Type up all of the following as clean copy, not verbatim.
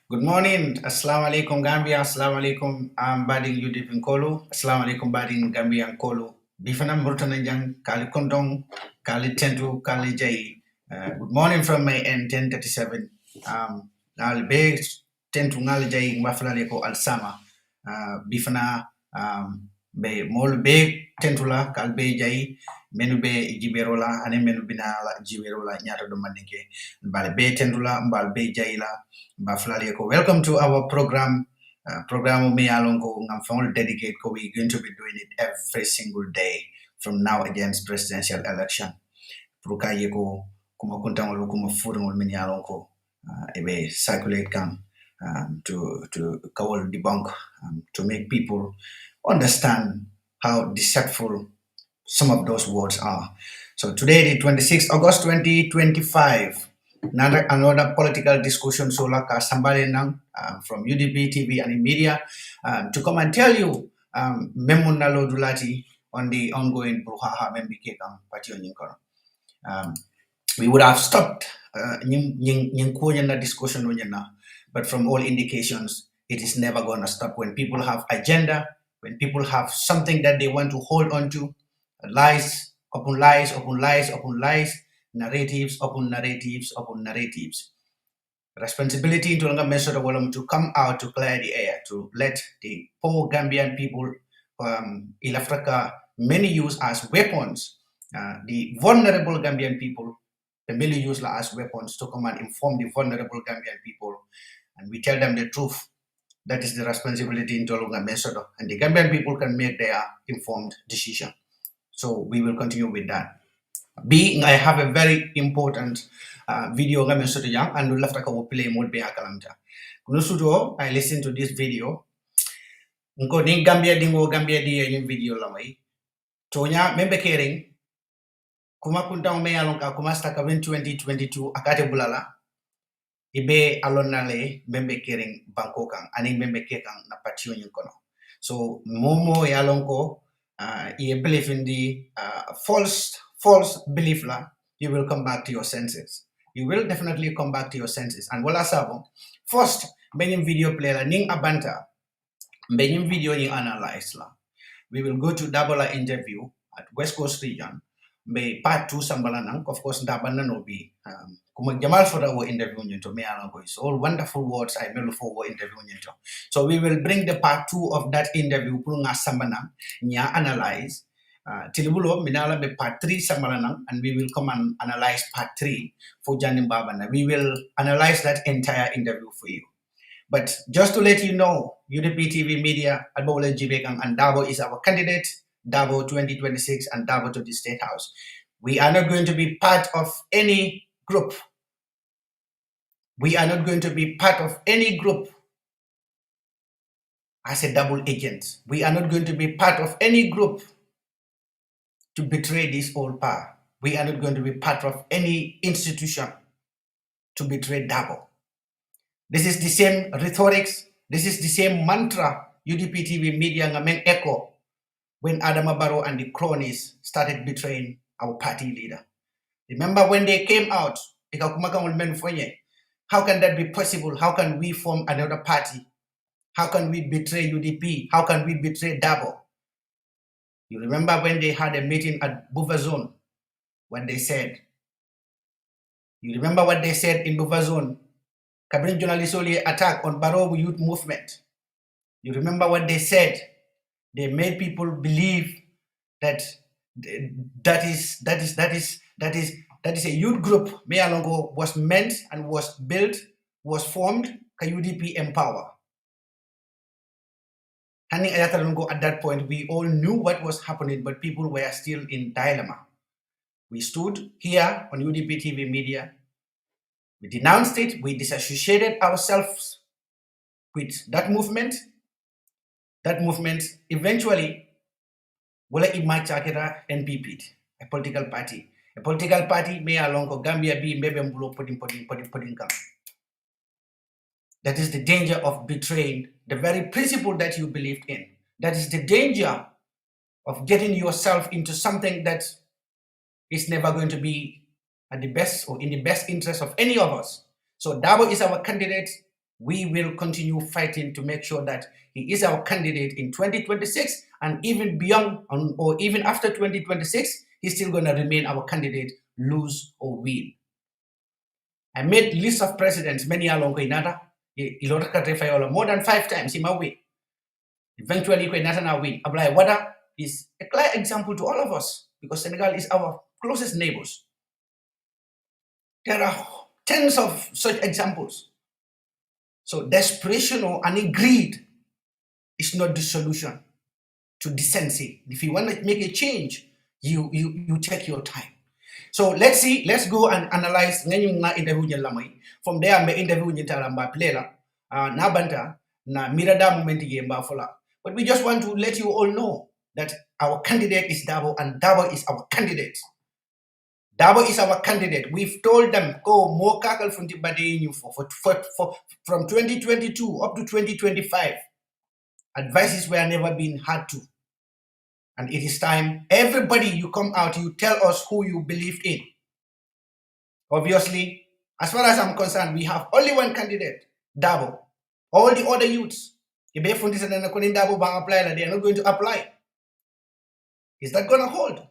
Good morning. Assalamu alaikum Gambia. Assalamu alaikum bading Yudip Nkolo. Assalamu alaikum bading Gambia Nkolo. Bifana Murtana Jang, Kali Kondong, Kali Tentu, Kali Jai. Good morning from my end 1037. Nal be Tentu Ngal Jai Mafla Leko Al Sama. Bifana be mol be Tentula, Kal be Jai. Menu be Jiberola, and menu binala Jiberola, Nyata do Manike. Mbal be Tentula, Mbal be Jaila. Welcome to our program. Program me alongo ngam dedicate ko we're going to be doing it every single day from now against presidential election. Pruka yeko kuma kuntangol kuma furungol min alongo ebe circulate kam to kawal debunk to make people understand how deceitful some of those words are. So today, the 26th August 2025. Another political discussion solar Sambale Nang from UDP TV and media to come and tell you Memunalo Dulati on the ongoing Bruhaha Membike Party on we would have stopped the discussion, but from all indications, it is never going to stop. When people have agenda, when people have something that they want to hold on to, lies upon lies upon lies upon lies, narratives upon narratives upon narratives. Responsibility to come out to clear the air, to let the poor Gambian people in Africa many use as weapons, the vulnerable Gambian people, the many use as weapons to come and inform the vulnerable Gambian people, and we tell them the truth. That is the responsibility in Tolunga Mesodo, and the Gambian people can make their informed decision. So we will continue with that. I have a very important video nga mesoto yang and will lafta ko play mode be akalamta. Kuno sudo I listen to this video. Nko ni Gambia dingo Gambia di yung video lamay. Tonya membe kering kuma kunta me alon ka kuma sta ka 2022 akate bulala. Ibe alon nale membe kering bangko kang ani membe kekang na patio yung kono. So momo yalon ko you believe in the false belief la, you will come back to your senses. You will definitely come back to your senses. And wala sabo, first, benim video play la ning abanta, benim video ning analyze la. We will go to Darboe interview at West Coast region. Be part 2 sambalanang, of course, Dabana no be. Jamal for our interview to me it's all wonderful words I will for interview. So we will bring the part 2 of that interview pulunga sambana nya analyze. Tilibulo minala be part 3 samalanang, and we will come and analyze part 3 for Janim Babana. We will analyze that entire interview for you. But just to let you know, UDP TV Media, Adbola Jibekang, and Darboe is our candidate, Darboe 2026 and Darboe to the State House. We are not going to be part of any group. We are not going to be part of any group as a double agent. We are not going to be part of any group to betray this old power. We are not going to be part of any institution to betray Darboe. This is the same rhetoric, this is the same mantra UDP TV Media ngameng echo when Adama Barrow and the cronies started betraying our party leader. Remember when they came out, how can that be possible? How can we form another party? How can we betray UDP? How can we betray Darboe? You remember when they had a meeting at Buffer Zone, what they said? You remember what they said in Buffer Zone? Kabrin journalists only attack on Barrow youth movement. You remember what they said? They made people believe that that is a youth group. Mealongo was meant and was built, was formed. UDP Empower. At that point, we all knew what was happening, but people were still in dilemma. We stood here on UDP TV Media. We denounced it. We disassociated ourselves with that movement. That movement eventually wala emerge NPP, a political party. A political party may along Gambia be maybe pudding come. That is the danger of betraying the very principle that you believed in. That is the danger of getting yourself into something that is never going to be at the best or in the best interest of any of us. So Darboe is our candidate. We will continue fighting to make sure that he is our candidate in 2026 and even beyond, or even after 2026, he's still going to remain our candidate, lose or win. I made lists of presidents, many along Inata, more than 5 times in my way. Eventually, Inata win. Ablai Wada is a clear example to all of us because Senegal is our closest neighbors. There are tens of such examples. So desperation or any greed is not the solution to decency. If you want to make a change, you take your time. So let's go and analyze interview lamai. From there, I interview Talamba Plela, Nabanta, na Mirada Momenti Fola. But we just want to let you all know that our candidate is Darboe and Darboe is our candidate. Darboe is our candidate. We've told them, go more kakal from from 2022 up to 2025. Advices were never being had to. And it is time, everybody, you come out, you tell us who you believe in. Obviously, as far as I'm concerned, we have only one candidate, Darboe. All the other youths, they are not going to apply. Is that going to hold?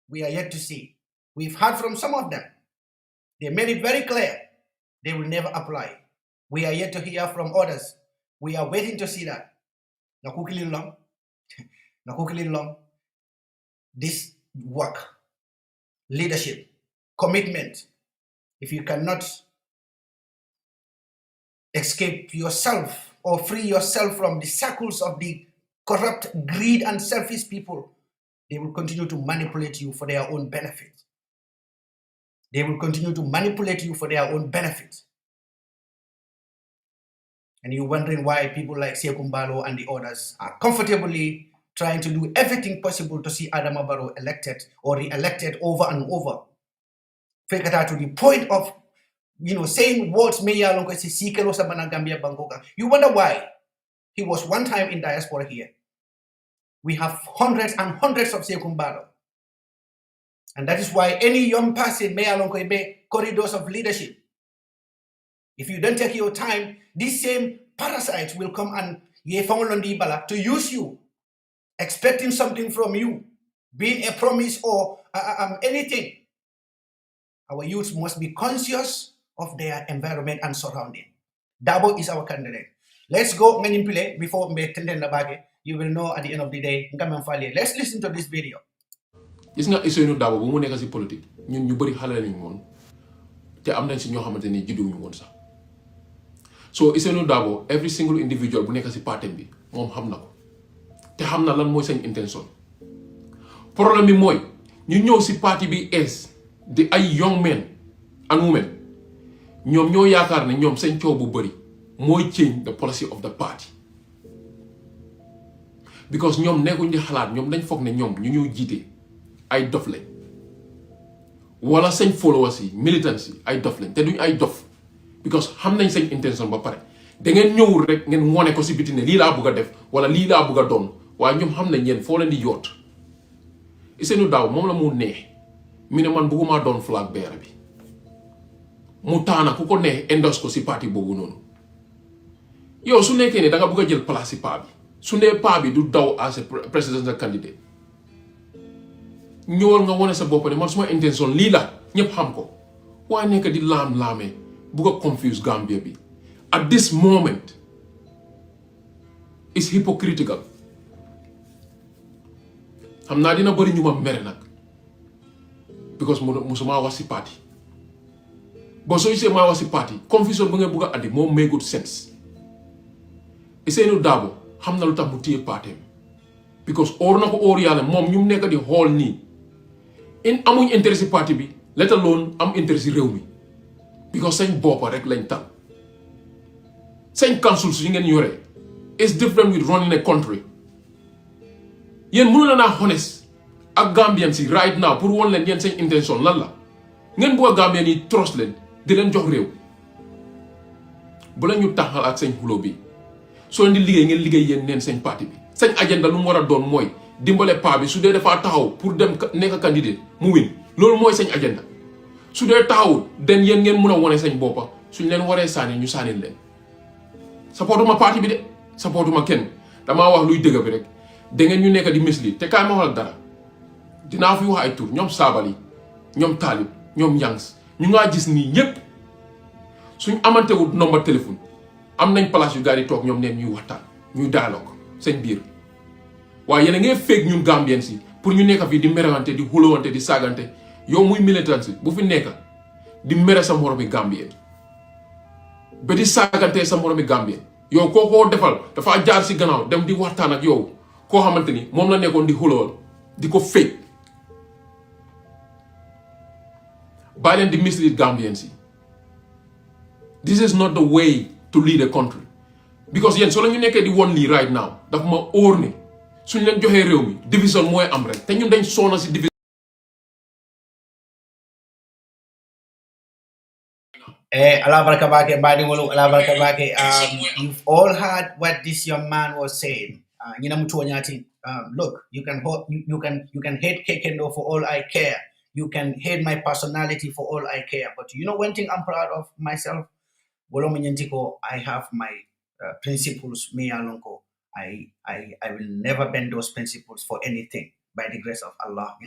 We are yet to see. We've heard from some of them. They made it very clear they will never apply. We are yet to hear from others. We are waiting to see that. This work, leadership, commitment, if you cannot escape yourself or free yourself from the circles of the corrupt, greed, and selfish people, they will continue to manipulate you for their own benefit. They will continue to manipulate you for their own benefit. And you're wondering why people like Sekumbalo and the others are comfortably trying to do everything possible to see Adama Barrow elected or re-elected over and over. To the point of, saying words, you wonder why. He was one time in diaspora here. We have hundreds and hundreds of Sekumbalo. And that is why any young person may corridors of leadership. If you don't take your time, these same parasites will come and to use you, expecting something from you, being a promise or anything. Our youth must be conscious of their environment and surrounding. Darboe is our candidate. Let's go manipulate before you will know at the end of the day. Let's listen to this video. Gis nga Ousseynou Darboe bu mu nekk ci politique ñun ñu bari xalé lañ won té am nañ ci ño xamanteni jiddu ñu won sax so Ousseynou Darboe every single individual bu nekk ci parti bi mom xam nako té xam na lan moy seen intention problème bi moy ñu ñew ci parti bi es di ay young men and women ñom ñoo yaakar ne ñom seen ciow bu bari moy change the policy of the party because ñom nekkuñ di xalaat ñom dañ fokk ne ñom ñu ñoo jité ay dof lañ wala seen followers yi militants yi ay dof lañ te duñ ay dof because xam nañ seen intention ba pare da ngeen ñëwul rek ngeen wone ko ci biti ne lii laa bëgg a def wala lii laa bëgg a doon waaye ñoom xam nañ yéen foo leen di yoot Ousseynou Darboe moom la mu neex mi ne man bëgguma doon flag bearer bi mu taana ku ko neex endorse ko ci parti boobu noonu yow su nekkee ne da nga bëgg a jël place ci paa bi su nee paa bi du daw as a presidential candidate ñëwal nga wone sa bopp ne man suma intention lii la ñëpp xam ko waaye nekk di laam-laamee bugg a confuse Gambia bi at this moment is hypocritical xam naa dina bëri ñu ma mere nag because musuma wax si parti boo soo gisee maa wax si parti confusion bu nga bugg a andi moom make good sense Ousseynou Darboe xam na lu tax mu téye parti because óor na ko óor yàlla moom ñu nekk di xool nii amuñ intérêt si parti bi let alone am intérêt si réew mi because seen boppa rek lañ tal seen councils yi ngeen yore is different with running a country yéen mënu la naa honest ak Gambian si right now pour won leen yéen seen intention lan la ngeen bëgg a Gambian yi trust leen di leen jox réew bu la ñu taxal ak seen xulo bi soo leen di liggéey ngeen liggéey yéen neen seen parti bi seen agenda lu mu war a doon mooy dimbale paa bi su dee dafa taxaw pour dem nekk candidat mu win loolu mooy seen agenda su dee taxawul den yéen ngeen mën a wone seen boppa suñ leen waree sànni ñu sànni leen supportuma parti bi de supportuma kenn dama wax luy dëgg bi rek da ngeen ñu nekk di misli te kaay ma wax dara dinaa fi wax ay tur ñoom Sabali ñoom Talib ñoom Yangs ñu ngaa gis nii ñëpp suñ amantewul nombre téléphone am nañ place yu gars yi toog ñoom neen ñuy waxtaan ñuy dialogue seen biir waaye yéen a ngeen fekk ñun Gambien si pour ñu nekk fii di merewante di xulowante di saagante yow muy militant si bu fi nekk di mere sa moromi Gambien ba di saagante sa moromi Gambien yow koo defal dafa jaar si gannaaw dem di waxtaan ak yow koo xamante ni moom la nekkoon di xulowal di ko fekk bàyyi leen di mislead Gambien si. This is not the way to lead a country because yéen soo la ñu nekkee di won lii right now daf ma óor ne suñ leen joxee réew mi division mooy am rek te ñun dañ soona si division. Allah baraka bake badi wolu Allah baraka bake. You've all heard what this young man was saying. Look, you can hate Kekendo for all I care. You can hate my personality for all I care. But you know one thing I'm proud of myself? I have my principles. Me alonko. I will never bend those principles for anything by the grace of Allah.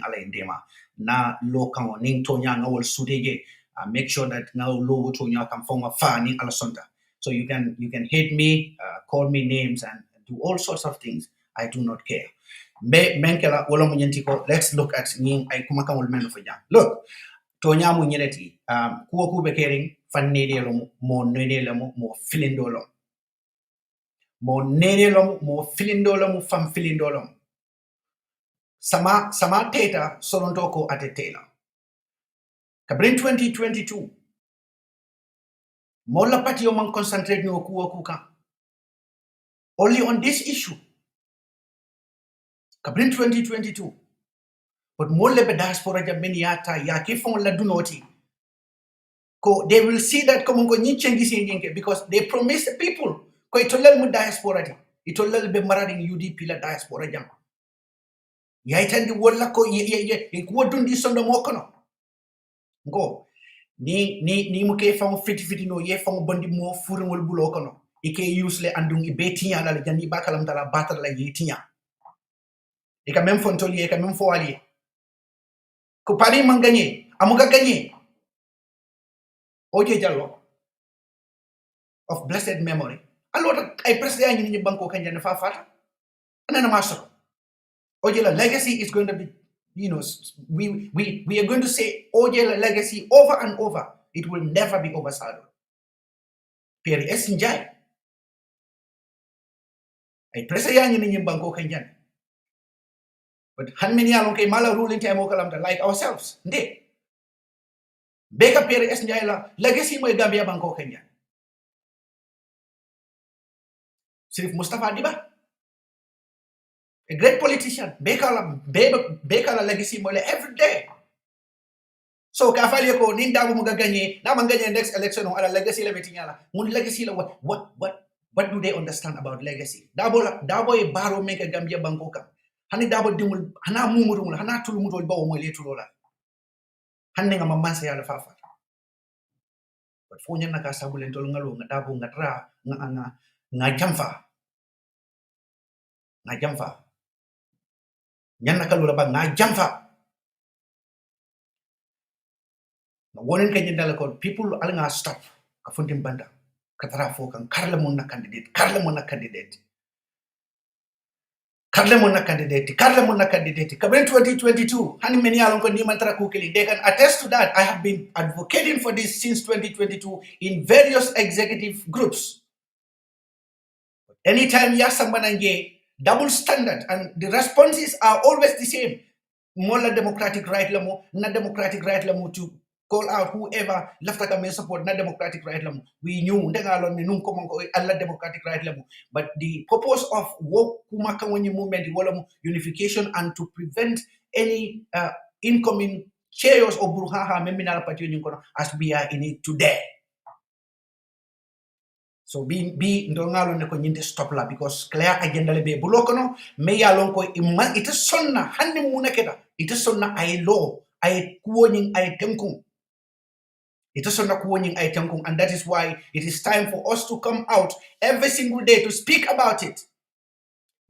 Na lo kango ning tonya ngawol sudege. Make sure that now lo tonya can form a fan alasonta. So you can hate me, call me names, and do all sorts of things. I do not care. Let's look at ning ay kumaka wol men for jam. Look, tonya mu nyeleti kuwa kube kering fan nedelo mo nedelo mo filindolo. Mo nedelo mo filindolo mo fam filindolo. Sama teta solontoko atetela. Kabrin 2022. Mola pati yo man concentrate no kuwa kuka. Only on this issue. Kabrin 2022. But molle be diaspora jameniata ya kifon la dunoti. They will see that because they promise the people ko itolel mu diaspora di itolel be marading UDP la diaspora jam ya itandi wala ko ye ko dundi sondo mo kono go ni mu ke fam fiti no ye fam bondi mo furul bulo kono ike usle andung be tinya la jandi bakalam tala batar la ye tinya e ka même fontoli e ka même fo ali ko pari man gagner amuga gagner Oje Jallo of blessed memory. Alors, I press the engine in Banco Kenya and Fafata. And then a master. Ojela legacy is going to be, we are going to say Ojela legacy over and over. It will never be overshadowed. Peri Esinjai. I press the engine in Banco Kenya. But how many are okay? Mala ruling time like ourselves. They. Beka Peri Esnjaila, legacy mo Gambia Banko Kenya. Sirif Mustafa Diba, a great politician. Beka la legacy mo every day. So kafali ko ninda mo magaganye, na manganye next election on ala legacy la betinyala. Mun legacy la what do they understand about legacy? Darboe e baro make Gambia Banko ka. Hani Darboe dimul hana mumurumul hana tulumul bawo mo letulola. Hande nga mamansa ya fafa but fo nyana ka sabule tol ngalo nga Darboe nga tra nga jamfa nyana ka lula ba nga jamfa wonen ka nyindala ko people al nga stop ka funtim banda ka tra fo kan karle mon na candidate Kabin 2022, hani many along ni mantra kukili. They can attest to that. I have been advocating for this since 2022 in various executive groups. Anytime you ask someone double standard, and the responses are always the same. Mola democratic right lamu, not democratic right lamu to call out whoever left a support, not democratic right lamu. We knew Allah democratic right lamu. But the purpose of movement, unification, and to prevent any incoming chaos or burhaha as we are in it today. So be ndongalo ne ko nyinde stop la because clear agenda le be bulokono me ya lon ko it is sonna hande mu nakeda it is sonna ay law ay kuwoning ay tenkum It is not warning item, and that is why it is time for us to come out every single day to speak about it.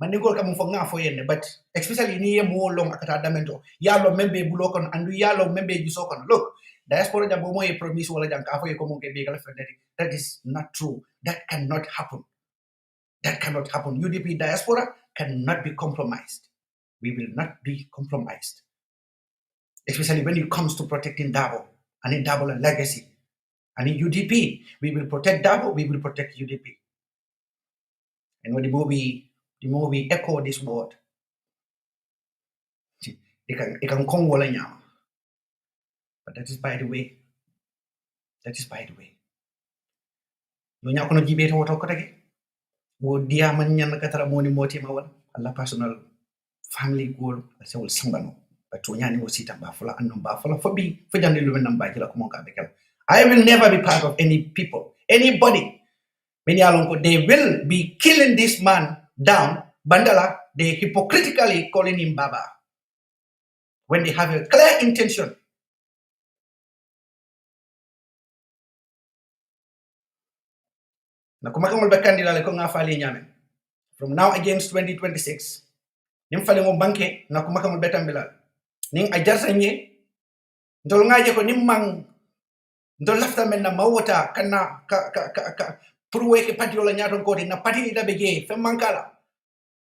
Manigol kamu for nga for yende, but especially ni ye more long akatadamento. Yalo membe bulokon and yalo membe jusokon. Look, diaspora jabo mo ye promise wala jang kafo ye komo ke begal federi. That is not true. That cannot happen. That cannot happen. UDP diaspora cannot be compromised. We will not be compromised. Especially when it comes to protecting Darboe and in Darboe legacy. And in UDP, we will protect Darboe, we will protect UDP. And when the more we echo this word, it can come wala nyama. But that is by the way. That is by the way. You nya kono jibe to woto ko tagi. Wo dia man nyan katara moni moti mawal. Allah personal family goal se wol sambano. But to nyani wo sita ba fula anno ba fula fobi fojande lu men ba jila ko mon ka bekel. I will never be part of any people, anybody. They will be killing this man down. Bandala, they hypocritically calling him Baba. When they have a clear intention. From now against 2026, nim fale mo banke na kumakamul betambilal. Ning ajar sanye, ndol ngaje ko nim mang ndol lafta men na mawota kana ka purwe ke patiola nyaton koti na pati ida bege fe mankala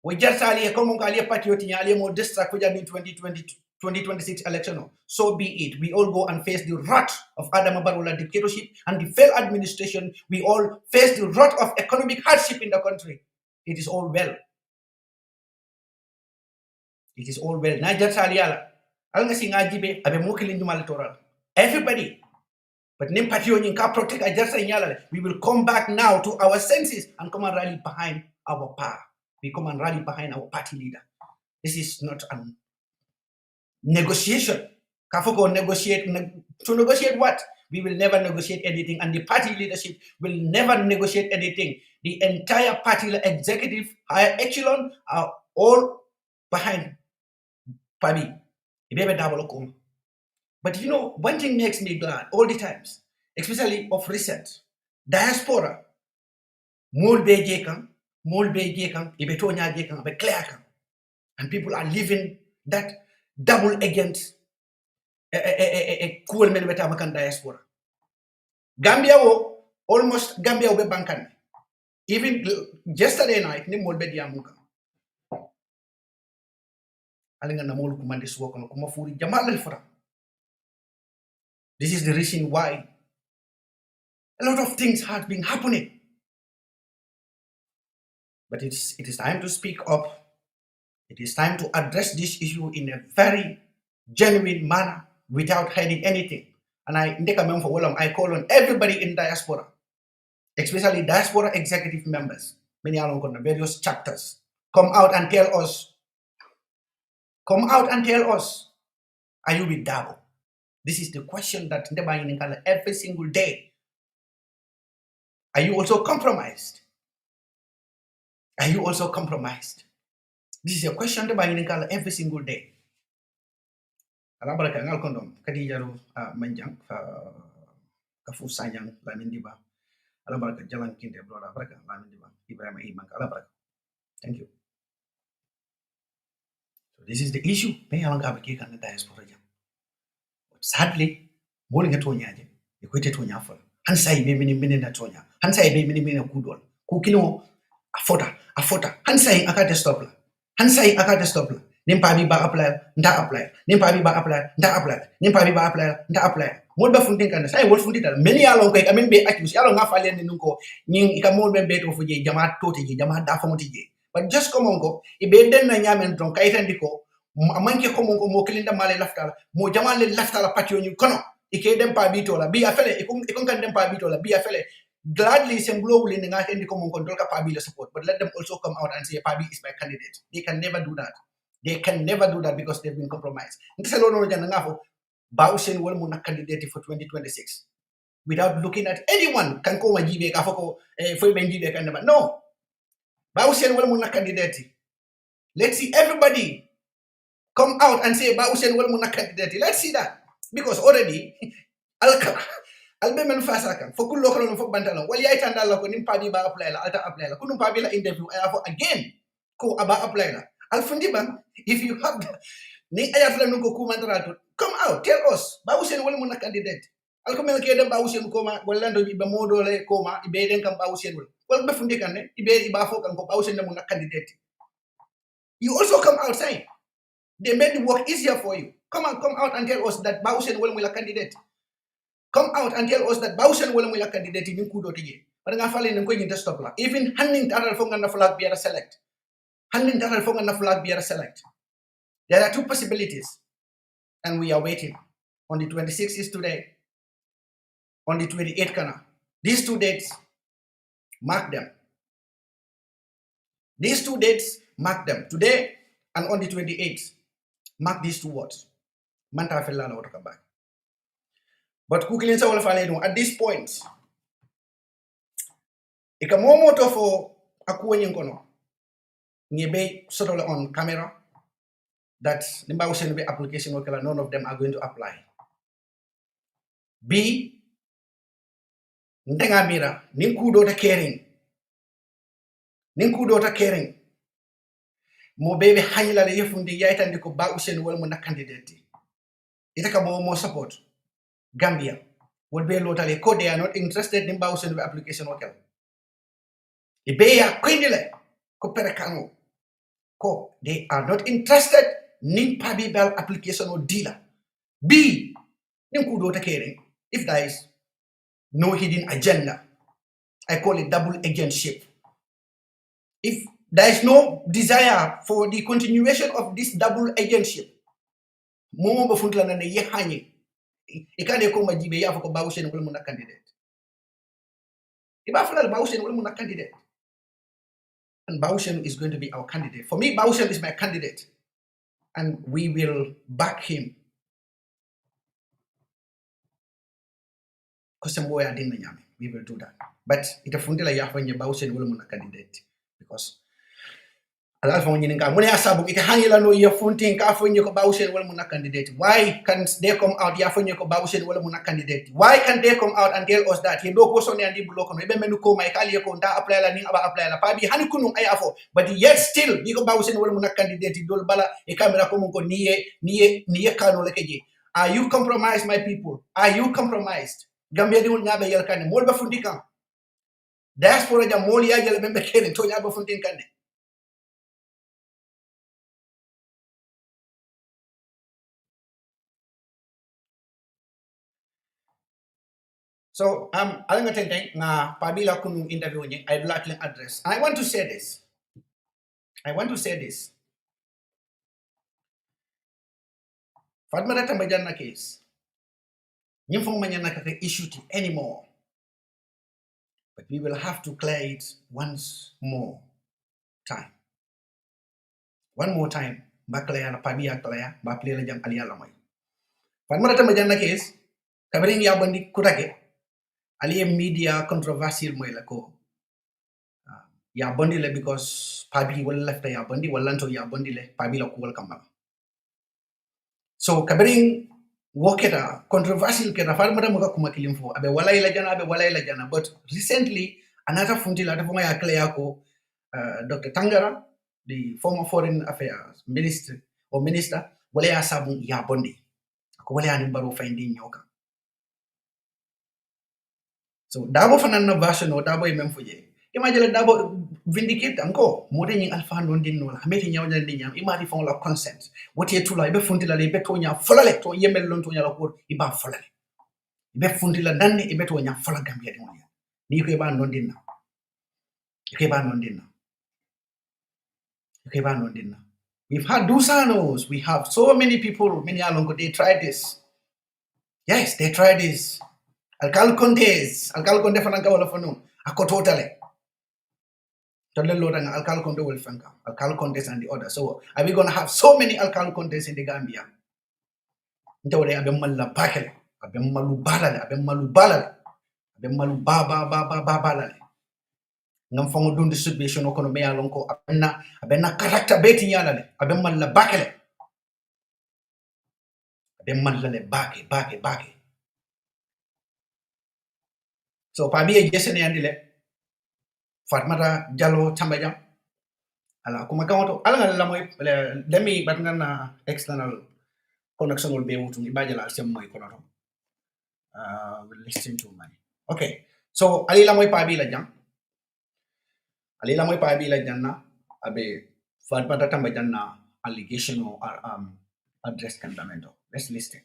wo jarta ali ko mon kali patioti nyali mo distract ko jani 2026 election. So be it. We all go and face the wrath of Adam Barola dictatorship and the failed administration. We all face the wrath of economic hardship in the country. It is all well. It is all well. Na jarta ali ala al nga singa jibe abe mo kilin dumal toral everybody. But we will come back now to our senses and come and rally behind our power. We come and rally behind our party leader. This is not a negotiation. Kafoko negotiate to negotiate what? We will never negotiate anything, and the party leadership will never negotiate anything. The entire party executive, higher echelon are all behind Pabi. But you know, one thing makes me glad all the times, especially of recent, diaspora, more be jekang, ibetonya jekang, be clear kang, and people are living that double against a cool men beta makan diaspora. Gambia wo almost Gambia be bankan. Even yesterday night, ni mol be diamuka. Alinga na mol kumande suwa kono kumafuri jamal al-fura. This is the reason why a lot of things have been happening. But it is time to speak up. It is time to address this issue in a very genuine manner without hiding anything. And I call on everybody in diaspora, especially diaspora executive members, many along on the various chapters. Come out and tell us. Come out and tell us, are you with Darboe? This is the question that every single day. Are you also compromised? Are you also compromised? This is a question every single day. Alabaraka ngal kondom kadi jaru manjang kafu sanyang lamin diba. Alabaraka jalan kinde brother baraka lamin diba. Ibrahim iman alabaraka. Thank you. So this is the issue. May along abake kan diaspora jam. Sadly, bowling at Tonya, equated to Nyafel. Hansai be many minute Tonya. Hansai be many minute kudol. Kukino, a fota. Hansai akata stopla. Hansai akata stopla. Nimpabi ba apply, nda apply. Nimpabi ba apply, nda apply. Nimpabi ba apply, nda apply. Modba funting kan sai wol funti dal. Many along quick, I mean be accused. Yalong afalian nuko, ning ikamol membe to fuji, jama toti, jama dafamoti. But just come on go, ibeden na nyamen dron kaitandiko. Amanke ko mo kilinda male laftala mo jamale laftala patio ñu kono ike dem pa bitola bi afele ikon kan dem pa bitola bi afele gladly semblo wuli nga hendi ko mon control ka pa bi support, but let them also come out and say Pabi is my candidate. They can never do that. They can never do that because they've been compromised. Ntiselo no jana ngafo ba usen wol mo na candidate for 2026 without looking at anyone can ko wajibe ka foko foi benjibe kan no ba usen wol mo na candidate. Let's see everybody come out and say, Ba Usain well candidate. Let's see that. Because already, albe men fasa kan fo kullo ko fo bantala wal yayi tan dalla ko nim pabi ba apply la alta apply la kunum pabi la interview aya fo again ko aba apply la al fundi ban if you have ni ayat la ko kumantara to come out tell us ba usen wala mun candidate al ko mel ke dem ba usen ko ma wala ndo be modo le ko ma ibe den kam ba usen wala be fundi kan ne ibe iba fo kan ko ba usen mun candidate. You also come out saying they made the work easier for you. Come out and tell us that ba usen wala mun candidate. Come out and tell us that Bausen will be a candidate in Kudo Tige. But I'm falling and going to stop. Even handing Taral Fong and the flag be a select. Handing Taral Fong and the flag be a select. There are two possibilities. And we are waiting. On the 26th is today. On the 28th, Kana. These 2 dates, mark them. These 2 dates, mark them. Today and on the 28th, mark these 2 words. Manta Fella or come back. But Kukilinsa will follow at this point. Ikamomoto for akuwenye kono. Nyebe sort on camera that nimba usenbe application okela none of them are going to apply. B ndenga mira ninkudo ta caring. Ninkudo ta caring. Mo bebe hanyila le yefundi yaitandi ko ba usen wala mo na candidate. Itaka mo support. Gambia would be lotally code they are not interested in Bausen application hotel. Ibeya Quindile Coperecano Co they are not interested in Pabi Bell application or dealer. B Nimkudo caring if there is no hidden agenda. I call it double agentship. If there is no desire for the continuation of this double agentship, Momo Bafuntla and the Yehani. Ikade ko majibe ya ko Bausen wala mun candidate. Iba fulal Bausen wala mun candidate. And Bausen is going to be our candidate. For me, Bausen is my candidate. And we will back him. Kosemboya din nyame. We will do that. But itafundila ya fanye Bausen wala mun candidate because alal fa nyini nga mune asabu ite hangila no ya funtin ka fonye ko Bausen wala mun candidate. Why can they come out ya fonye ko Bausen wala mun candidate? Why can they come out and tell us that he do ko so ne andi block no be menu ko mai kali ko nda apply la ning aba apply la pa bi hani kunun ay afo but yet still bi ko Bausen wala mun candidate dol bala e camera ko mun ko niye kano le keje. Are you compromised, my people? Are you compromised? Gambia di won ngabe yel kan mol ba fundi kan diaspora jam mol ya jele be kene to nya ba fundi kan. So alang attending na pabila kunu interview ni I'd like to address. I want to say this. Fadmara tambajan na case. Nyimfong manyan na kaka issue anymore. But we will have to clear it once more time. One more time. Baklaya na pabiya klaya ba play la jam aliya lamay. Fadmara tambajan na case. Kabering yabandi kutake. Ali media controversial moy la ko ya bondi le because pabi wala left ya bondi wala to ya bondi le pabi la ko wal kambal so kabering woketa controversial ke rafal mata mo kuma kilimfo abe wala ila jana but recently another fundi la defo ya clear ko Dr. Tangara the former foreign affairs minister wala ya sabu ya bondi ko wala ya ni baro finding nyoka. So Darboe fanana version o Darboe même fuje. Imagine Darboe vindicate anko mode nyi alpha non din no la meti nyaw nyal di nyam imari fon la consent. What ye tula be funtila le be to nya folale to yemel lon to nya la ko iba folale. Be funtila danne ibe to nya fola Gambia di monya. Ni ko iba non din na. We've had Dusanos, we have so many people, many alongo they tried this. Yes, they tried this. Alcal Condes fananga wala fanu ako totally lodang Alcal Conde will fanga Alcal Condes and the other. So are we gonna have so many Alcal Condes in the Gambia? Ntawde abem malla bakale abem malu balale ngam fango dund situation ko no meya lonko abenna character beti nyalale abem malla bakale abem malla le bake So pabi e jesene andile Fatmata Jallo Tambajam. Ala kuma kamoto ala la moy demi batna external connection will be able to ibajala sem moy kono. Will listen to money. Okay. So ali la moy pabi la jam. Ali la moy pabi la janna abe Fatmata Tambajana allegation or address condamento. Let's listen.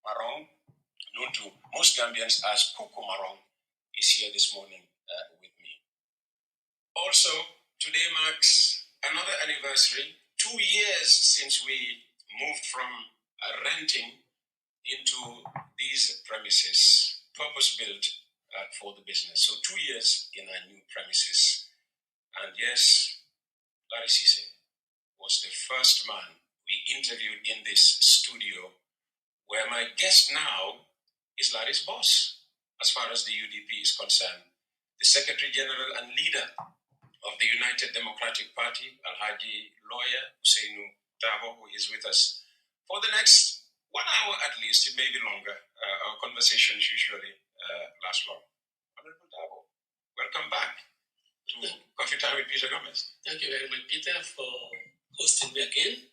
Marong, known to most Gambians as Coco Marong, is here this morning with me. Also, today marks another anniversary, 2 years since we moved from renting into these premises, purpose-built for the business. So 2 years in our new premises. And yes, Larry Cisse was the first man we interviewed in this studio, where my guest now is Larry's boss, as far as the UDP is concerned, the Secretary General and leader of the United Democratic Party, Alhaji lawyer Husseinu Darboe, who is with us for the next 1 hour at least. It may be longer. Our conversations usually last long. Honorable Darboe, welcome back to Coffee Time with Peter Gomez. Thank you very much, Peter, for hosting me again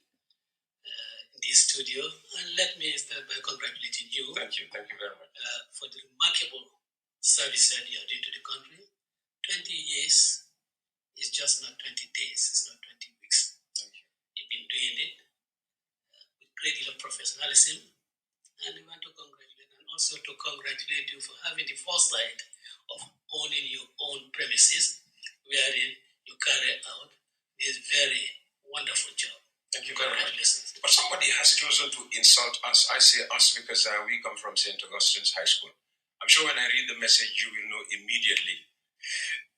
in this studio. And let me start by congratulating you. Thank you very much. For the remarkable service that you are doing to the country. 20 years is just not 20 days, it's not 20 weeks. Thank you. You've been doing it with great deal of professionalism. And we want to congratulate and also to congratulate you for having the foresight of owning your own premises, wherein you carry out this very wonderful job. Thank you very much. But somebody has chosen to insult us. I say us because we come from St. Augustine's High School. I'm sure when I read the message, you will know immediately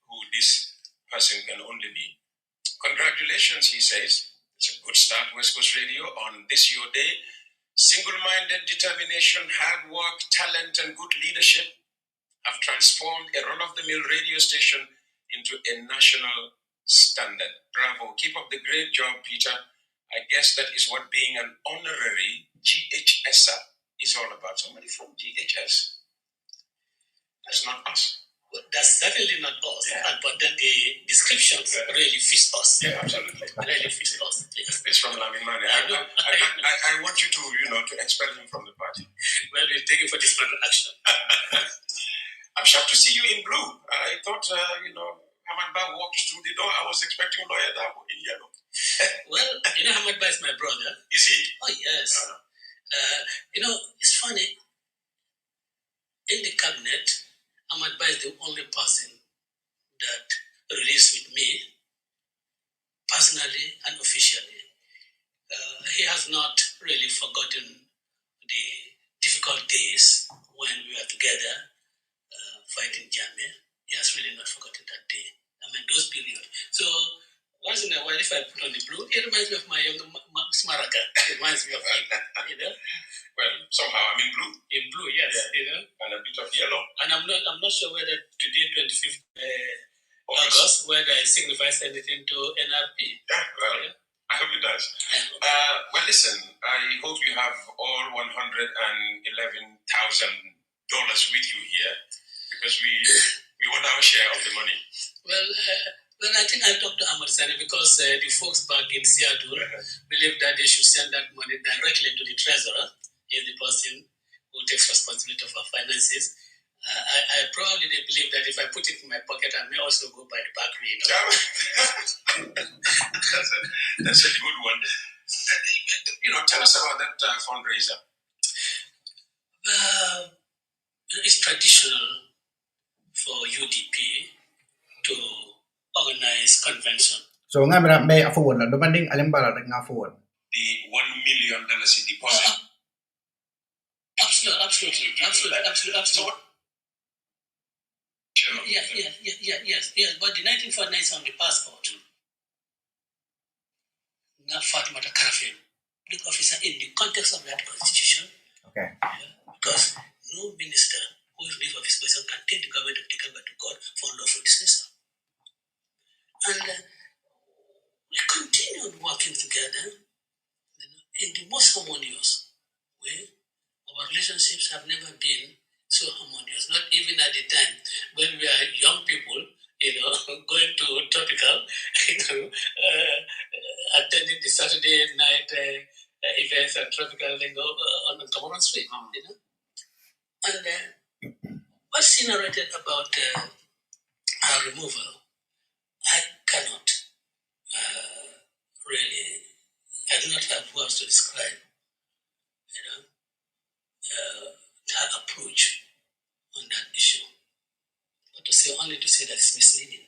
who this person can only be. Congratulations, he says. It's a good start, West Coast Radio, on this your day. Single-minded determination, hard work, talent, and good leadership have transformed a run-of-the-mill radio station into a national standard. Bravo. Keep up the great job, Peter. I guess that is what being an honorary GHSer is all about. Somebody from GHS. That's not us. Well, that's certainly not us, Yeah. but then the descriptions really fit us. Yeah, absolutely. Really fit us. Yes. It's from Lamin Mane. I want you to expel him from the party. Well, we're taking for disciplinary action. I'm shocked to see you in blue. I thought, Hamad Ba walked through the door. I was expecting Lawyer Darboe in yellow. Well, Hamad Ba is my brother. Is he? Oh, yes. It's funny. In the cabinet, Hamad Ba is the only person that relates with me personally and officially. He has not really forgotten the difficult days when we were together fighting Gambian. He has really not forgotten that day. I mean, those periods. So, once in a while, if I put on the blue, it reminds me of my younger Smaraka. It reminds me of him, Well, somehow I'm in blue. In blue, yes, And a bit of yellow. And I'm not sure whether today, 25th August, whether it signifies anything to NRP. Yeah, well, I hope it does. Well, listen, I hope you have all $111,000 with you here, because we want our share of the money. Well, I think I talked to Ahmad Sani because the folks back in Seattle believe that they should send that money directly to the treasurer, is the person who takes responsibility for finances. I probably believe that if I put it in my pocket, I may also go by the back way. That's a good one. Tell us about that fundraiser. It's traditional for UDP to organize convention. So ngamira may afford la depending alembala rek nga afford. The $1 million deposit. Absolutely. So Yes. But the 1949 is on the passport. Not Fatimata Karafin, the officer in the context of that constitution. Okay. Because no minister who is relief of his position can take the government of the Gambia to court for unlawful dismissal. And we continued working together in the most harmonious way. Our relationships have never been so harmonious, not even at the time when we are young people, going to tropical, attending the Saturday night events at tropical on Cameron Street, And what's narrated about our removal, I cannot really, I do not have words to describe, her approach on that issue. But only to say that it's misleading.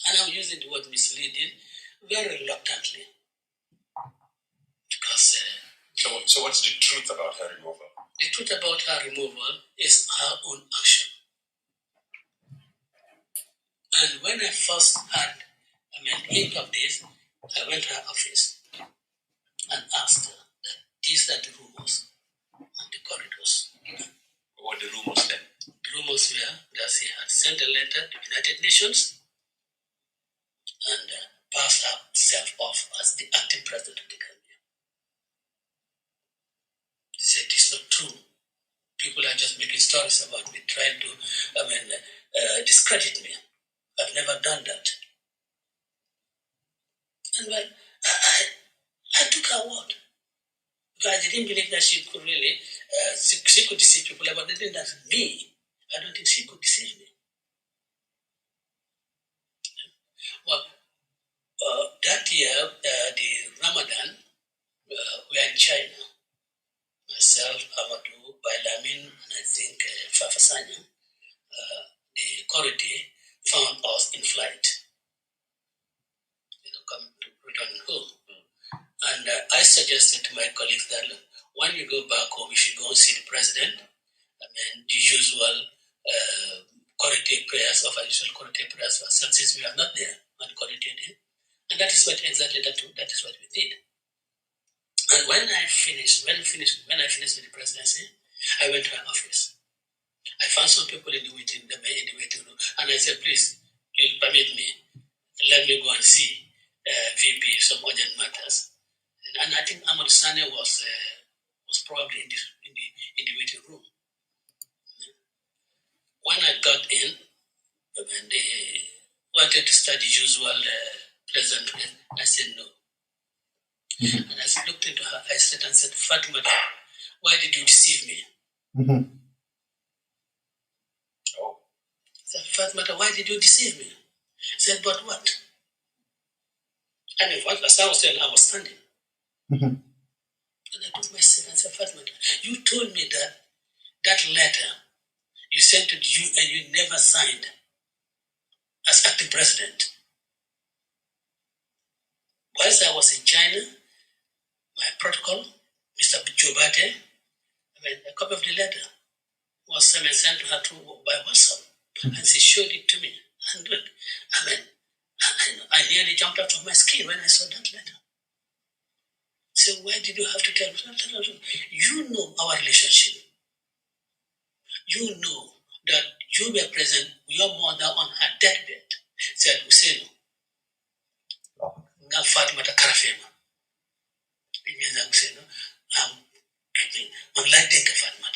And I'm using the word misleading very reluctantly. Because... So what's the truth about her removal? The truth about her removal is her own action. And when I first had hint of this, I went to her office and asked her that these are the rumors and the corridors. What the rumors then? The rumors were that she had sent a letter to the United Nations and passed herself off as the acting president of the Gambia. She said it's not true. People are just making stories about me, trying to discredit me. I've never done that. And well, I took her word. Because I didn't believe that she could really, she could deceive people, but the thing that's me, I don't think she could deceive me. Well, that year, the Ramadan, we are in China. Myself, Amadou, Bailamin, and I think Fafasanya, the Corite, found us in flight, coming to return home. And I suggested to my colleagues that, look, when you go back home, you should go and see the president. The usual Corite prayers, of usual Corite prayers for ourselves, since we are not there on Corite Day. And that is what we did. And when I finished with the presidency, I went to her office. I found some people in the waiting room, and I said, please, you'll permit me, let me go and see VP some urgent matters. And I think Ahmad Sane was probably in the waiting room. When I got in, they wanted to start the usual pleasant way. I said no. And I looked into her eyes and said, Fatima, why did you deceive me? Oh. I said, Fatima, why did you deceive me? I said, but what? And as I was saying, I was standing. And I took my seat and said, Fatima, you told me that letter you sent to you and you never signed as acting president. Whilst I was in China, my protocol, Mr. Jobate, a copy of the letter was sent to her by WhatsApp, and she showed it to me. And look, I nearly jumped out of my skin when I saw that letter. So why did you have to tell me? You know our relationship. You know that you were present, your mother on her deathbed said, Usenu, nga Fatima ta Karafema. It means that Usenu, I'm like Denka Fatima.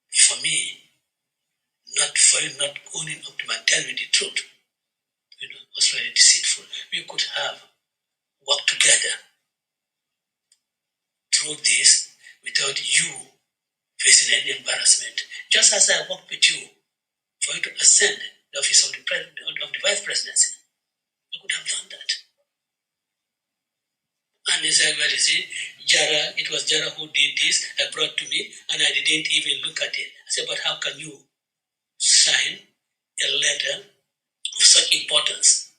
For me, for you not owning up to my telling me the truth, was very deceitful. We could have worked together through this without you facing any embarrassment. Just as I worked with you for you to ascend the office of the vice presidency, you could have done that. And he said, well, you see, Jara, it was Jara who did this, brought to me, and I didn't even look at it. I said, but how can you sign a letter of such importance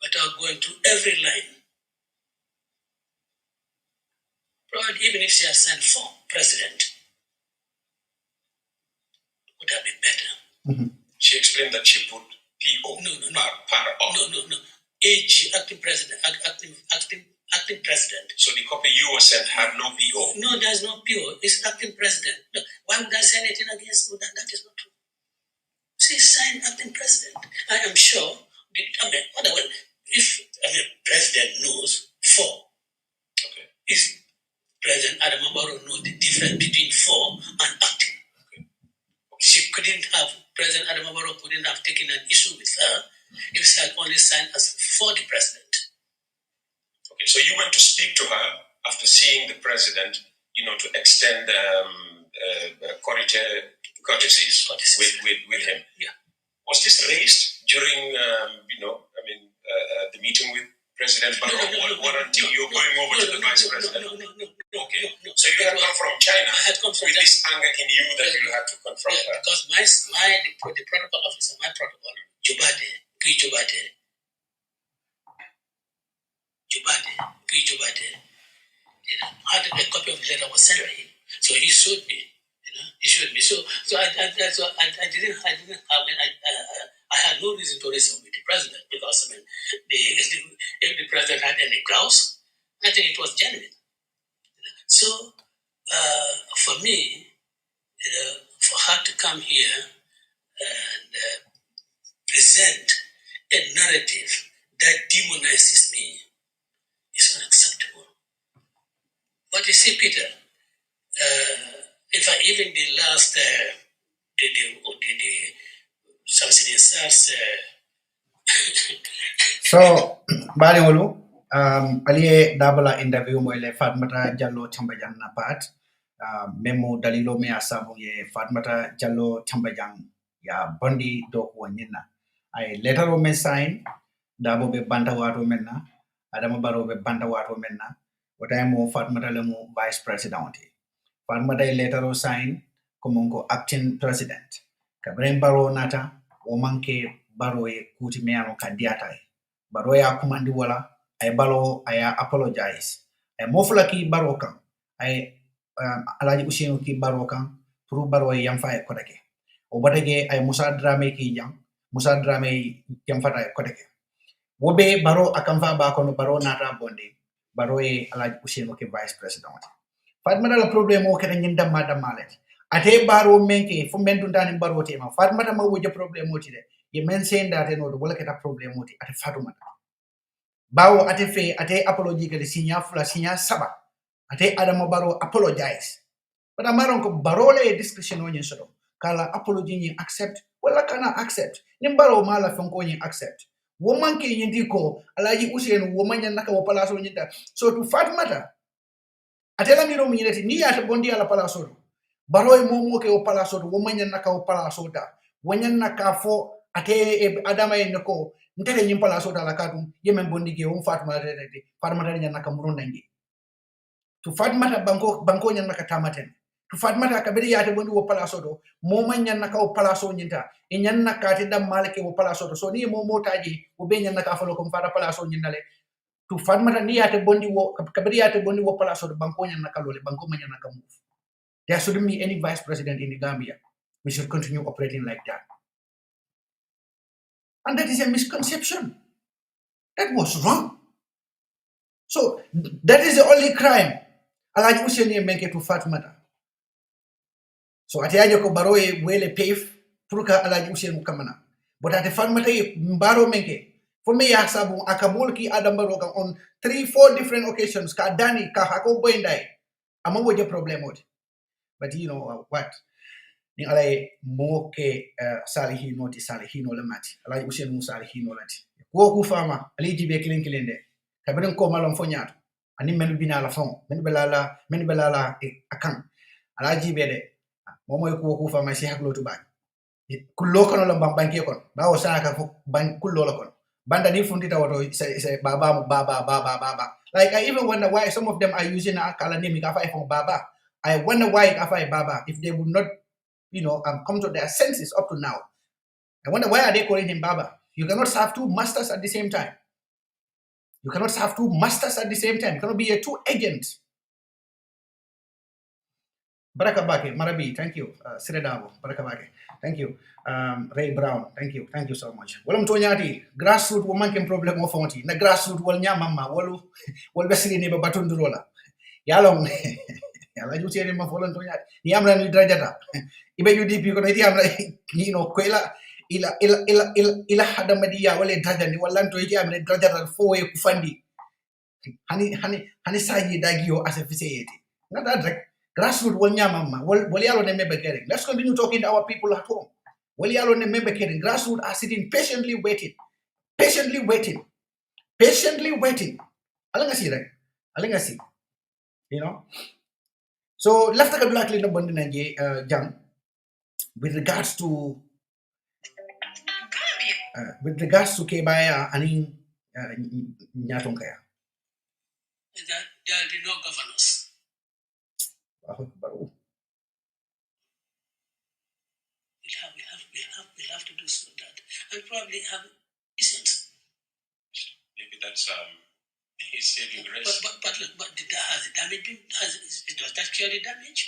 without going through every line? Probably even if she had signed for president, it would have been better. She explained that she put P.O. No. Para off. No. AG, acting president, acting acting president. So the copy you were sent had no PO? No, there's no PO. It's acting president. No, why would I say anything against that? That is not true. See, signed acting president. I am sure. If president knows for, Okay. is President Adamabaro know the difference between for and acting? Okay. President Adamabaro couldn't have taken an issue with her if she had only signed as for the president. Okay, so you went to speak to her after seeing the president, to extend courtesies with him. Yeah. Was this raised during, the meeting with President Barrow, or until you're going over to the vice president? No. Okay. So you had come from China. I had come from with China. this anger in you that you had to confront her. Because the protocol officer, my protocol, Jubade, had a copy of the letter was sent to him. So he showed me. He showed me. So I didn't have I had no reason to reason with the president because if the president had any grounds, I think it was genuine. So for me, for her to come here and present a narrative that demonizes me is unacceptable. But you see, Peter, in fact, even the last, subsidy SARS. So, Bariwolu, aliye dabala interview mo ile Fatmata Jallo Tambajang na part, memo dalilo me asabu ye Fatmata Jallo Tambajang ya bondi do wanyina. Ay letter o me sign, Darboe be banta wato menna, Adama Barrow be banta wato menna, wata mo Fatmata le mo vice president. Fatmata letter o sign, kumungo acting president. Kabren Barrow nata, womanke Barrow kuti meano kandiatai. Barrow ya kumandi wala, ay Barrow aya apologize. Ay mofula ki Barrow kan, ay alaji usinu ki Barrow kan, puru Barrow yamfa e kodake. Obadage ay Musa Drame ki jang, Musa Drame yamfa e kodake. Wobe Barrow akamfa ba kono Barrow nata bonde, Barrow alaji usinu ki vice president. Fatmata la problème o kete nyinda madam malet. Ate Barrow menke fu mendu ndani Barrow tema. Fatmata ma wuje problème o tide. Ye men senda ate no wala keta problème o ti ate Fatumata. Bawo ate fe ate apology ke signa saba. Ate Adama Barrow apologize. But amaron ko Barrow le discussion o nyin sodo. Kala apology nyin accept wala kana accept. Nim Barrow mala fonko nyin accept. Woman ke yindi ko alaji usenu woman nyan naka wo palaso nyinda. So to Fatmata atela miro mineti ni ate bondi ala palaso. Barrow momo ke o palaso woman nyan naka o palaso da. Wanyan naka fo ate Adama nako ntele nyim palaso da la kadum yemen bondi ke on Fatmata rete Fatmata nyan naka murunda ngi. To Fatmata banko nyan naka tamaten. To Fatmata kabiri yate bondi wo palaso do moman nyan naka o palaso nyinta e nyan naka te dam malake wo palaso do so ni momo taji wo be nyan naka falo ko fara palaso nyindale to Fatmata ni yate bondi wo kabiri yate bondi wo palaso do banko nyan naka lole banko man nyan naka move. There shouldn't be any vice president in the Gambia. We should continue operating like that. And that is a misconception. That was wrong. So that is the only crime Alaji Useni menke to Fatmata. So atiaje ko Barrow wele pave purka Alaji Useni kamana. But at the Fatmata Barrow menke for me yasabu akabulki Adam Barrow on 3-4 different occasions ka dani ka hako boindai amawo je problem oti. But you know what? Ni alay moke salihino ti salihino lamati. Alay Useni salihino lati. Ko ku fama ali jibe kilinde. Kabren ko malon fo nyaato. Ani men bina la fon. Men belala akan. Ala jibe de. Momoy ko ku fama si haklo to ba. Kullo kono la banke kon. Bawo saka fo ban kullo la kon. Banda ni fundita wato say baba. Like I even wonder why some of them are using a kala name ka from baba. I wonder why Kafai Baba, if they would not, come to their senses up to now. I wonder why are they calling him Baba? You cannot serve two masters at the same time. You cannot have two masters at the same time. You cannot be a two agents. Baraka Bake, Marabi, thank you. Sire Darboe, Baraka Bake, thank you. Ray Brown, thank you so much. Walam tonyati, grassroots woman can problem of fonti. Na grassroots wal nyamama, wal besiri ni babatundurola. Yalong, yala juti ni ma folon tonyati. Ni amra ni drajata. Ibe UDP ko iti amra, kwela ila hada media wale drajani walanto iti amra drajata fowe kufandi. Hani saji dagio as a facility. Not that direct. Grassroots wal nyamama wal yalo ne member caring. Let's continue talking to our people at home. Wal yalo ne member caring. Grassroots are sitting patiently waiting. Alangasi right? Alangasi. So left ka black lina bondi nanje jam with regards to Kebaya ani nyatong kaya. That there will be no governance. We'll have to do that, and probably have isn't. Maybe that's his saving grace. But has the damage been? Does that cure the damage?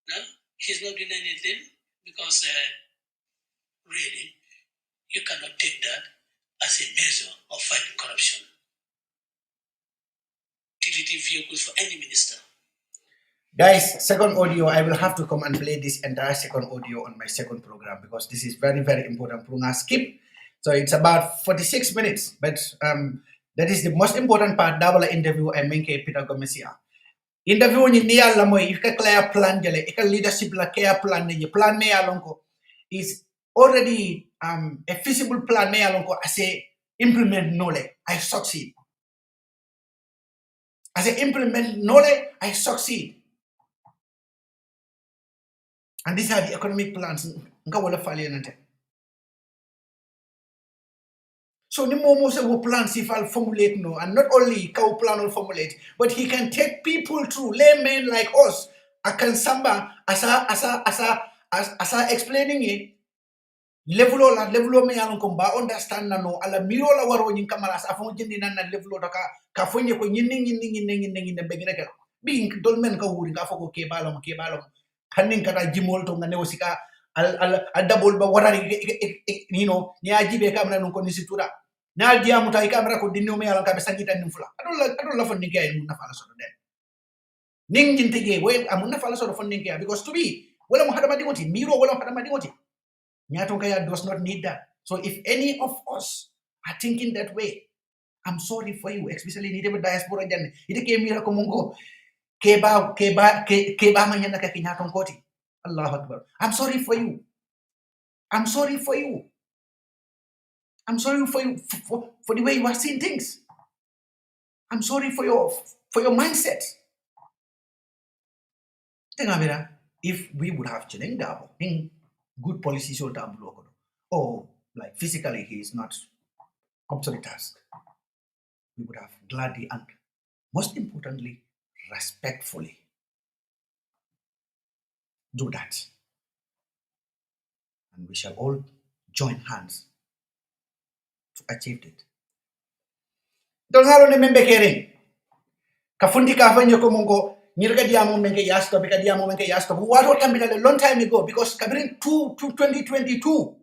No, he's not doing anything because really, you cannot take that as a measure of fighting corruption. TDT vehicles for any minister. Guys, second audio, I will have to come and play this entire second audio on my second program because this is very, very important. Prunga skip. So it's about 46 minutes, but that is the most important part. Double interview I make Peter Gomesia. Interview ni niya lamoy, if ka clear plan jale, ika leadership la kaya plan niya, plan niya alonko is already a feasible plan niya alonko as a implement knowledge, I succeed. As I implement knowledge, I succeed. And these are the economic plans. So the more say plans if I'll formulate no, and not only cow plan will formulate, but he can take people through laymen like us. I can samba asa explaining it. Level me alon komba understand na no ala miro la waro nyin kamala sa fon jindi nan level to ka fonye ko nyinni begina ka being dolmen ka wuri ka foko ke balom kanin kata jimol to ngane osika al double ba warari ni ajibe kamera non ko ni situra na dia muta kamera ko dinno me alon ka be sangita nim fula adol la fon ninke ay mun na fala so den ning jintege way amun na fala so fon ninke because to be wala mo hadama dingoti miro wala mo hadama dingoti Nyatonkaya does not need that. So if any of us are thinking that way, I'm sorry for you, especially in the diaspora. It came here komungo keba manyana ka kinyatonkoti. Allah Akbar. I'm sorry for you. I'm sorry for you for the way you are seeing things. I'm sorry for your mindset. If we would have challenged Darboe, good policy should have blocked. Or like physically he is not up to the task. We would have gladly and most importantly, respectfully do that. And we shall all join hands to achieve it. Don't have any member caring. Kafundi kafanyo komongo Nirga diamo menke yasto bika diamo menke yasto. What can be a long time ago because kabirin 2022.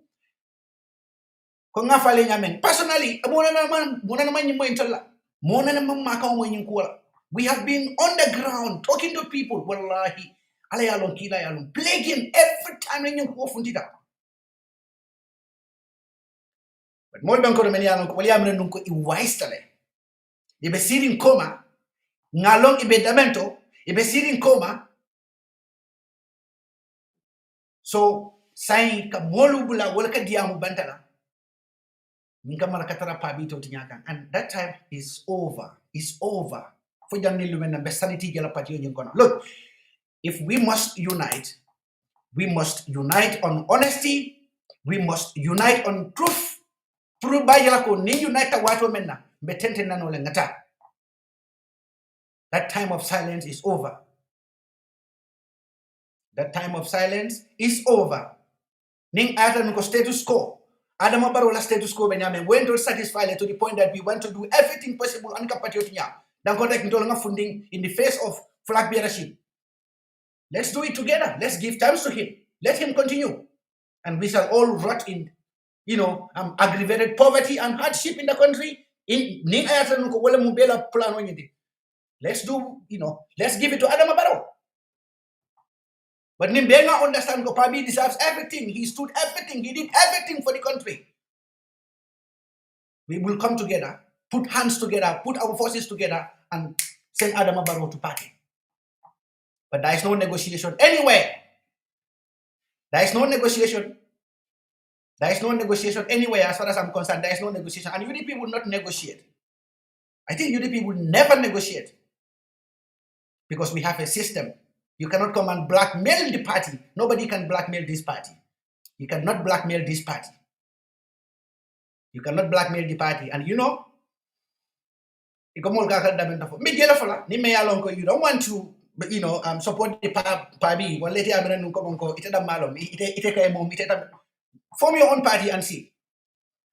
Ko nga fale nyamen. Personally, mona naman nyimo intala. Mona naman makaw mo kuwala. We have been on the ground talking to people. Wallahi, alayalong kila yalong plaguing every time yung kuwa fundita. But mo bang ko naman yalong wali amna nung ko iwaistale. Ibe sirin koma ngalong ibe damento. Ibe sirin koma. So say ka molu bula wala ka diamu bantala. Ninka marakatara pabito tinyakan. And that time is over. It's over. For young lumen and sanity jala patio nyingona. Look, if we must unite on honesty, we must unite on truth. Puru bayala ko ni unite wato menna. Betente na nole ngata. That time of silence is over. That time of silence is over. Ning Adam ko status quo. Adam Barola status quo Benjamin went to satisfy to the point that we want to do everything possible and capacity. Dan contact funding in the face of flag bearership. Let's do it together. Let's give thanks to him. Let him continue. And we shall all rot in, aggravated poverty and hardship in the country. Let's do, let's give it to Adam Barrow. But Nimbenga understand Pabi deserves everything. He stood everything. He did everything for the country. We will come together, put hands together, put our forces together, and send Adam Barrow to party. But there is no negotiation anywhere. There is no negotiation. There is no negotiation anywhere as far as I'm concerned. There is no negotiation. And UDP will not negotiate. I think UDP will never negotiate. Because we have a system. You cannot come and blackmail the party. Nobody can blackmail this party. You cannot blackmail this party. You cannot blackmail the party. And you don't want to support the party. Form your own party and see.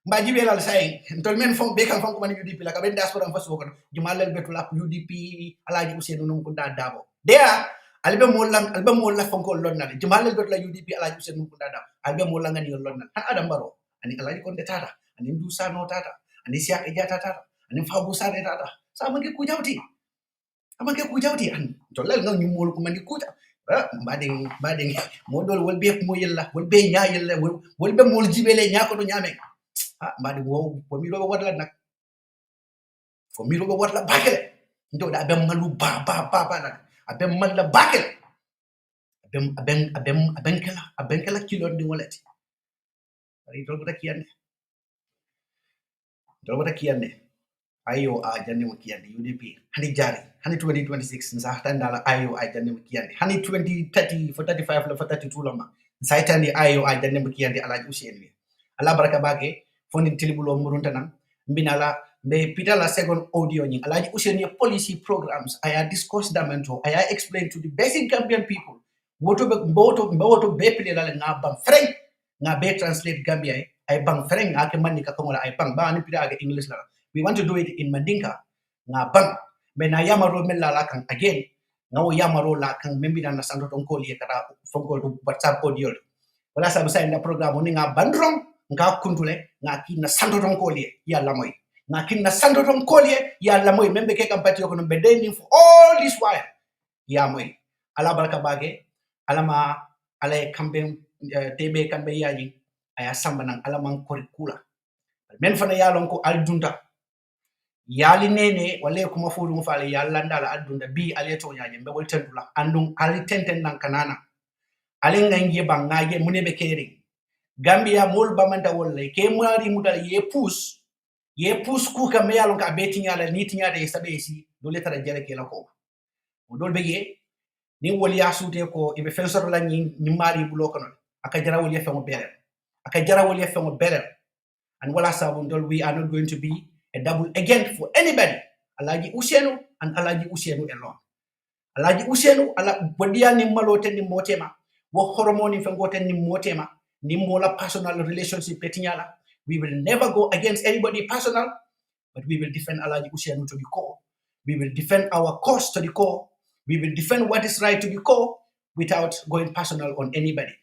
Mbajibel al saying, Tolmen from Bacon from UDP, like a bend diaspora and first worker, Jumal Betulap, UDP, Alaji Usen Darboe. There, Album Mola from London, Jumal Betula UDP, Alaji Usen Mukunda, Album Molang and your London, and Adam Barrow, and Alaji Condetata, and in Dusa no Tata, and Isia Ejatata, and in Fabusa Tata. So I'm going to Kujauti, and Tolel no new Mulukumandikuta. Bading, model will be a Muyella, will be Yayella, will be Muljibele Yako Yame. But for me, what like for me, what like Bakel. Do that Bemalu Baba, a Bemala Bakel. A Benkela kilo on the wallet. I told the Kian. Robert Kiane. Ayo Janim Kian, UDP. Honey Jari. Honey 2026 in Sahtandala. Ayo Janim Kian. Honey 2030 for 35 for 32 Loma. Saitani Ayo Janim Kian, the Alajusi. Alabraka Bage. Fondin tilibulo muruntanam mbinala be pitala second audio nying alaji useni policy programs aya discourse damento aya explain to the basic Gambian people woto be pile la nga bang freng nga be translate Gambia ay bang freng nga ke manika komola ay bang ba ni pida ga English la. We want to do it in Mandinka nga bang be na yamaro melala kan again nga wo yamaro la kan membina na sando ton ko liye kata fonko to WhatsApp audio wala sabu sa na program ni nga bandrong nga kuntule nga kina santo ton kolie ya lamoy nga kina santo ton kolie ya lamoy membe ke kampati ko no bedeni for all this while ya moy ala baraka bage alama ala kambe tebe kambe yaji aya samba nan alaman kurikula men fana ya lon ko aldunta yali nene wale kuma fulu mfale ya landala aldunta bi aleto nyaje be wol tendula andum ali tenten nan kanana alenga ngie bangaje munebe kering Gambia mol bamanda wolle ke mwari mudal ye pousse ku ka me yalon ka betinya la nitinya de sabesi do letara jere ke la ko dol bege ni wol ya sute ko ibe fensor la ni mari bulo kono aka jara wol ye famo beler and wala sabun dol we are not going to be a double again for anybody. Alaji Usenu and Alaji Usenu alone. Alaji Usenu ala bodia ni malote ni motema wo hormone fengote ni motema ni mola personal relationship petinyala. We will never go against anybody personal, but we will defend Alaji Usenu to the core. We will defend our cause to the core. We will defend what is right to the core without going personal on anybody.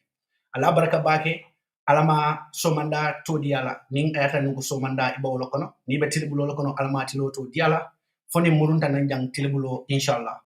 Allah baraka bake alama somanda to diala ning ayata nungu somanda ibawlo kono ni be tilibulo kono alama tilo to diala foni murunta nanjang tilibulo inshallah.